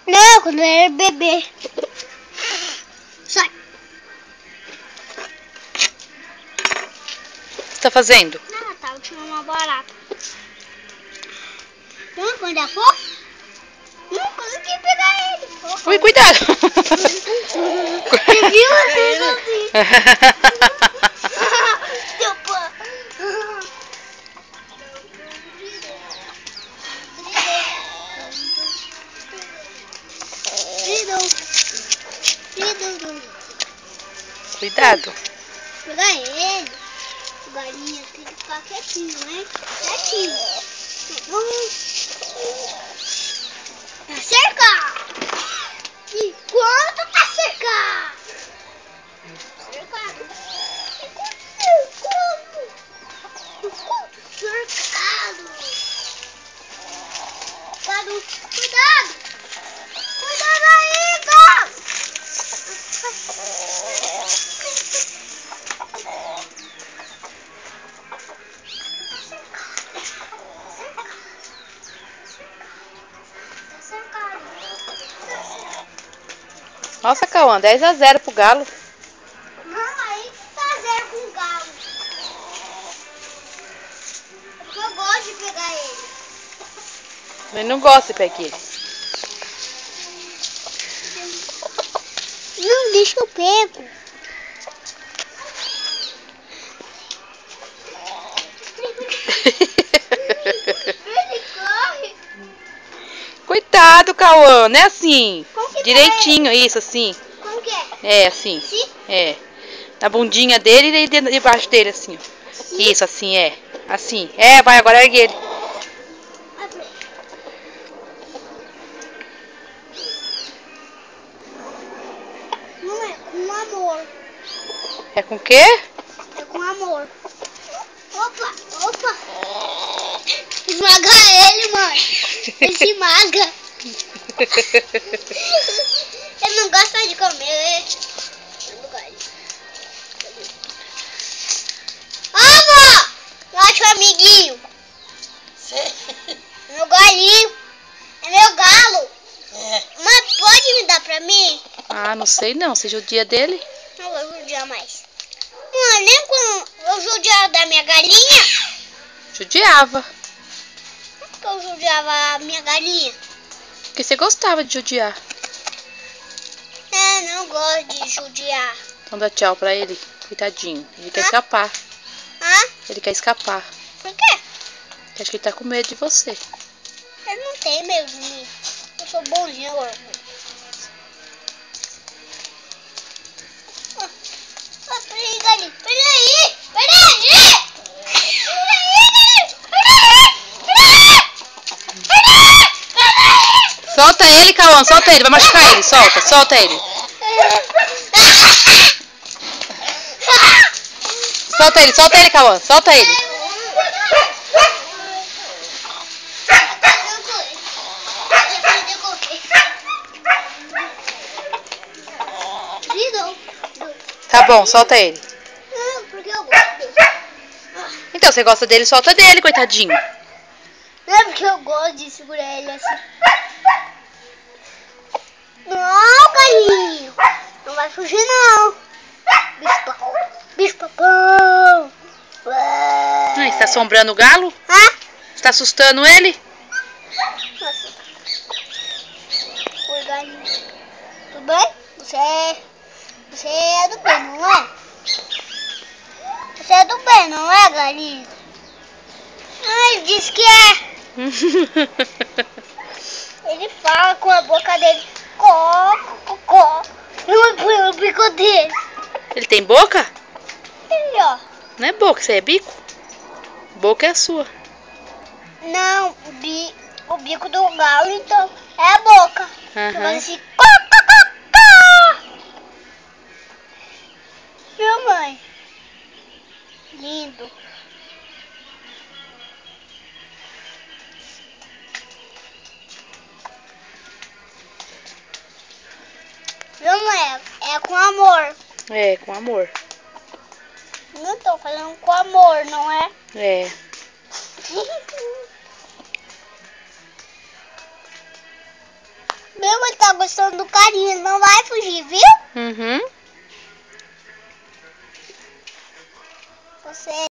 Não, quando eu era bebê. Sai. O que você tá fazendo? Não, tava tirando uma barata. Então, quando é for, não consegui pegar ele. Ui, cuidado! Você viu? Eu sozinho. Teu pão. Cuidado. Pegar ele. O galinha tem que ficar quietinho, né? Quietinho. Tá cercado. E quanto tá cercado? Cercado. Cercado. Cuidado. Cuidado aí, Galo. Nossa, Cauã, 10-0 pro Galo. Não, aí tá 0 com o Galo. É porque eu gosto de pegar ele. Ele não gosta de pegar ele. Não, deixa eu pego. Ele corre. Cuidado, Cauã, não é assim. Como que Direitinho, isso, assim. Como que é? É, assim. Sim? É. Na bundinha dele e debaixo dele, assim. Sim? Isso, assim, é. Assim. É, vai, agora ergue ele. Não é com amor. É com o quê? É com amor. Opa. Esmaga ele, mãe. Ele se esmaga. Ele não gosta de comer. Eu não gosto. Amor! Nosso amiguinho. Meu galinho. É meu galo. Mas pode me dar pra mim? Ah, não sei não. Seja o dia dele. Não vou judiar mais. Mãe, nem quando eu judiava da minha galinha. Judiava. Por que eu judiava a minha galinha? Porque você gostava de judiar. É, não gosto de judiar. Então dá tchau pra ele. Coitadinho. Ele quer Hã? escapar. Hã? Ele quer escapar. Por quê? Porque acho que ele tá com medo de você. Ele não tem medo de mim. Eu sou bonzinho agora. Peraí, galinha. Peraí. Solta ele, Cauã. Solta ele. Vai machucar ele. Solta ele. Solta ele, Cauã. Solta ele. Tá bom, solta ele. Não, porque eu gosto. Então, você gosta dele, solta dele, coitadinho. Não é porque eu gosto de segurar ele assim. Não, galinho. Não vai fugir, não. Bicho papão. Você tá assombrando o galo? Hã? Você tá assustando ele? Nossa. Oi, galinho. Tudo bem? Você é do bem, não é? Você é do bem, não é, galinho? Ele disse que é. Ele fala com a boca dele. Có. Eu põe o bico dele. Ele tem boca? Ele, ó. Não é boca, isso aí é bico. Boca é a sua. Não, o bico do galo, então, é a boca. Aham. Que faz assim. Viu, mãe? Lindo. Viu, mãe? É com amor. É, com amor. Não tô falando com amor, não é? É. Meu, ele tá gostando do carinho, não vai fugir, viu? Uhum. Você